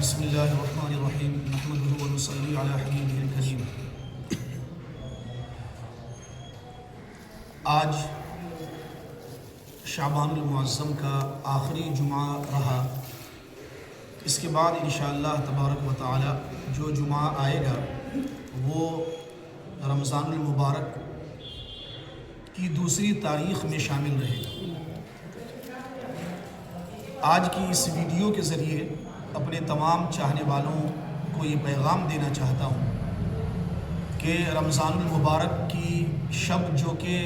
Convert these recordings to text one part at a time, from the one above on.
بسم اللہ الرحمن الرحیم نحمدہ و نصلی علی حبیبہ الکریم۔ آج شعبان المعظم کا آخری جمعہ رہا۔ اس کے بعد انشاءاللہ تبارک و تعالی جو جمعہ آئے گا وہ رمضان المبارک کی دوسری تاریخ میں شامل رہے گا۔ آج کی اس ویڈیو کے ذریعے اپنے تمام چاہنے والوں کو یہ پیغام دینا چاہتا ہوں کہ رمضان المبارک کی شب جو کہ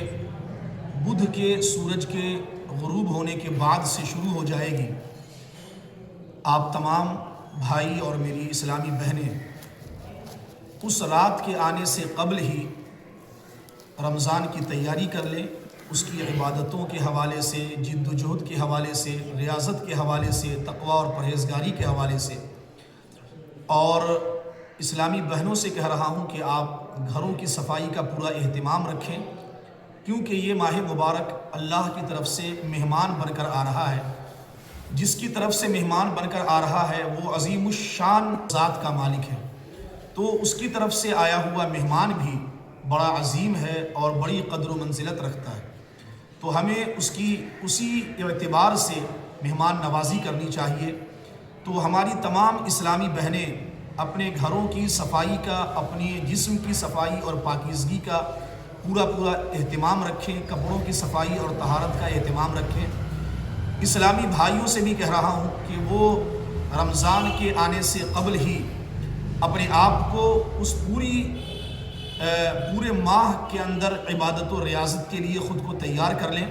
بدھ کے سورج کے غروب ہونے کے بعد سے شروع ہو جائے گی، آپ تمام بھائی اور میری اسلامی بہنیں اس رات کے آنے سے قبل ہی رمضان کی تیاری کر لیں، اس کی عبادتوں کے حوالے سے، جد و جہد کے حوالے سے، ریاضت کے حوالے سے، تقوی اور پرہیزگاری کے حوالے سے۔ اور اسلامی بہنوں سے کہہ رہا ہوں کہ آپ گھروں کی صفائی کا پورا اہتمام رکھیں، کیونکہ یہ ماہ مبارک اللہ کی طرف سے مہمان بن کر آ رہا ہے۔ جس کی طرف سے مہمان بن کر آ رہا ہے وہ عظیم الشان ذات کا مالک ہے، تو اس کی طرف سے آیا ہوا مہمان بھی بڑا عظیم ہے اور بڑی قدر و منزلت رکھتا ہے، تو ہمیں اسی اعتبار سے مہمان نوازی کرنی چاہیے۔ تو ہماری تمام اسلامی بہنیں اپنے گھروں کی صفائی کا، اپنے جسم کی صفائی اور پاکیزگی کا پورا اہتمام رکھیں، کپڑوں کی صفائی اور طہارت کا اہتمام رکھیں۔ اسلامی بھائیوں سے بھی کہہ رہا ہوں کہ وہ رمضان کے آنے سے قبل ہی اپنے آپ کو اس پورے ماہ کے اندر عبادت و ریاضت کے لیے خود کو تیار کر لیں۔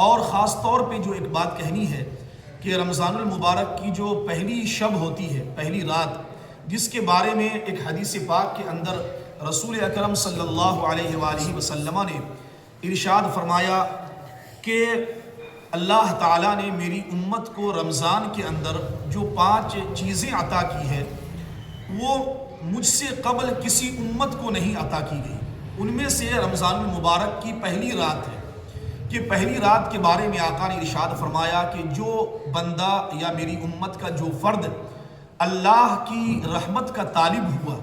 اور خاص طور پہ جو ایک بات کہنی ہے کہ رمضان المبارک کی جو پہلی شب ہوتی ہے، پہلی رات، جس کے بارے میں ایک حدیث پاک کے اندر رسول اکرم صلی اللہ علیہ وآلہ وسلم نے ارشاد فرمایا کہ اللہ تعالیٰ نے میری امت کو رمضان کے اندر جو 5 چیزیں عطا کی ہے وہ مجھ سے قبل کسی امت کو نہیں عطا کی گئی۔ ان میں سے رمضان المبارک کی پہلی رات ہے کہ پہلی رات کے بارے میں آقا نے ارشاد فرمایا کہ جو بندہ یا میری امت کا جو فرد اللہ کی رحمت کا طالب ہوا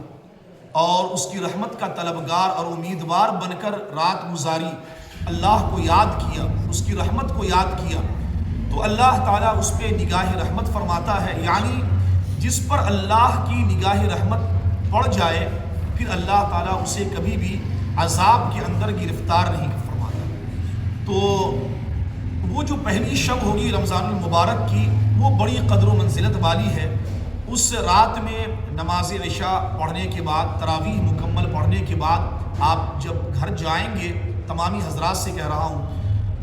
اور اس کی رحمت کا طلبگار اور امیدوار بن کر رات گزاری، اللہ کو یاد کیا، اس کی رحمت کو یاد کیا، تو اللہ تعالیٰ اس پہ نگاہ رحمت فرماتا ہے۔ یعنی جس پر اللہ کی نگاہ رحمت پڑ جائے پھر اللہ تعالیٰ اسے کبھی بھی عذاب کے اندر گرفتار نہیں فرماتا۔ تو وہ جو پہلی شب ہوگی رمضان المبارک کی وہ بڑی قدر و منزلت والی ہے۔ اس رات میں نماز عشاء پڑھنے کے بعد، تراویح مکمل پڑھنے کے بعد آپ جب گھر جائیں گے، تمامی حضرات سے کہہ رہا ہوں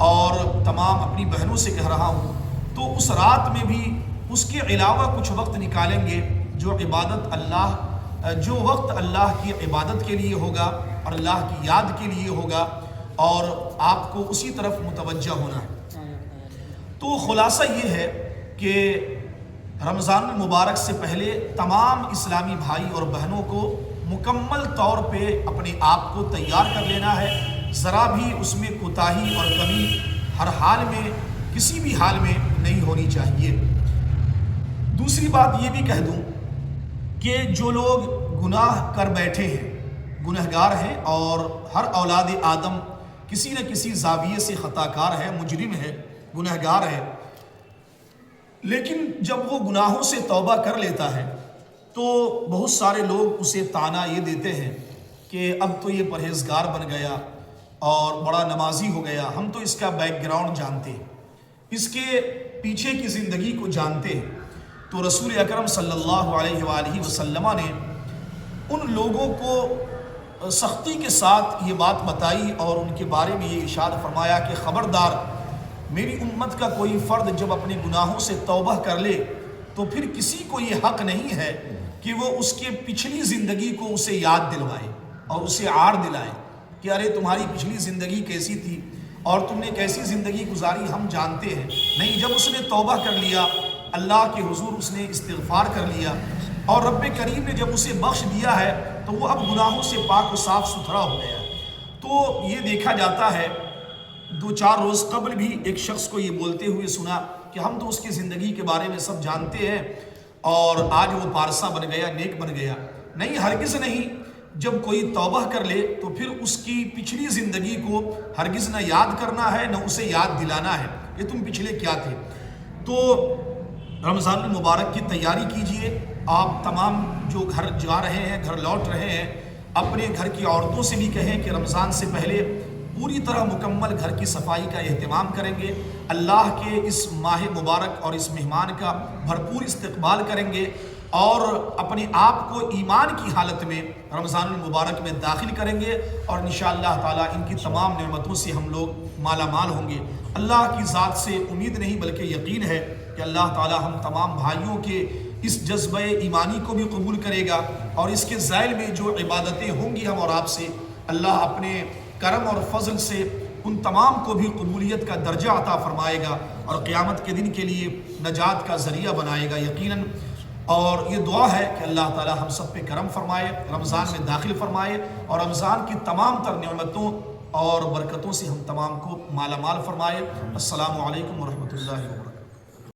اور تمام اپنی بہنوں سے کہہ رہا ہوں، تو اس رات میں بھی اس کے علاوہ کچھ وقت نکالیں گے جو وقت اللہ کی عبادت کے لیے ہوگا اور اللہ کی یاد کے لیے ہوگا، اور آپ کو اسی طرف متوجہ ہونا ہے۔ تو خلاصہ یہ ہے کہ رمضان المبارک سے پہلے تمام اسلامی بھائی اور بہنوں کو مکمل طور پہ اپنے آپ کو تیار کر لینا ہے، ذرا بھی اس میں کوتاہی اور کمی ہر حال میں، کسی بھی حال میں نہیں ہونی چاہیے۔ دوسری بات یہ بھی کہہ دوں کہ جو لوگ گناہ کر بیٹھے ہیں، گنہگار ہیں، اور ہر اولاد آدم کسی نہ کسی زاویے سے خطا کار ہے، مجرم ہے، گنہگار ہے، لیکن جب وہ گناہوں سے توبہ کر لیتا ہے تو بہت سارے لوگ اسے طعنہ یہ دیتے ہیں کہ اب تو یہ پرہیزگار بن گیا اور بڑا نمازی ہو گیا، ہم تو اس کا بیک گراؤنڈ جانتے ہیں، اس کے پیچھے کی زندگی کو جانتے ہیں۔ تو رسول اکرم صلی اللہ علیہ وآلہ وسلم نے ان لوگوں کو سختی کے ساتھ یہ بات بتائی اور ان کے بارے میں یہ ارشاد فرمایا کہ خبردار، میری امت کا کوئی فرد جب اپنے گناہوں سے توبہ کر لے تو پھر کسی کو یہ حق نہیں ہے کہ وہ اس کے پچھلی زندگی کو اسے یاد دلوائے اور اسے آڑ دلائے کہ ارے تمہاری پچھلی زندگی کیسی تھی اور تم نے کیسی زندگی گزاری، ہم جانتے ہیں۔ نہیں، جب اس نے توبہ کر لیا، اللہ کے حضور اس نے استغفار کر لیا اور رب کریم نے جب اسے بخش دیا ہے تو وہ اب گناہوں سے پاک و صاف ستھرا ہو گیا۔ تو یہ دیکھا جاتا ہے، 2-4 روز قبل بھی ایک شخص کو یہ بولتے ہوئے سنا کہ ہم تو اس کی زندگی کے بارے میں سب جانتے ہیں اور آج وہ پارسا بن گیا، نیک بن گیا. نہیں، ہرگز نہیں. جب کوئی توبہ کر لے تو پھر اس کی پچھلی زندگی کو ہرگز نہ یاد کرنا ہے، نہ اسے یاد دلانا ہے کہ تم پچھلے کیا تھے. تو رمضان المبارک کی تیاری کیجئے. آپ تمام جو گھر جا رہے ہیں، گھر لوٹ رہے ہیں، اپنے گھر کی عورتوں سے بھی کہیں کہ رمضان سے پہلے پوری طرح مکمل گھر کی صفائی کا اہتمام کریں گے، اللہ کے اس ماہ مبارک اور اس مہمان کا بھرپور استقبال کریں گے، اور اپنے آپ کو ایمان کی حالت میں رمضان المبارک میں داخل کریں گے، اور انشاءاللہ تعالیٰ ان کی تمام نعمتوں سے ہم لوگ مالا مال ہوں گے. اللہ کی ذات سے امید نہیں بلکہ یقین ہے کہ اللہ تعالیٰ ہم تمام بھائیوں کے اس جذبہ ایمانی کو بھی قبول کرے گا، اور اس کے ذیل میں جو عبادتیں ہوں گی ہم اور آپ سے، اللہ اپنے کرم اور فضل سے ان تمام کو بھی قبولیت کا درجہ عطا فرمائے گا، اور قیامت کے دن کے لیے نجات کا ذریعہ بنائے گا یقیناً. اور یہ دعا ہے کہ اللہ تعالیٰ ہم سب پہ کرم فرمائے، رمضان میں داخل فرمائے، اور رمضان کی تمام تر نعمتوں اور برکتوں سے ہم تمام کو مالا مال فرمائے. السلام علیکم ورحمۃ اللہ وبرکاتہ.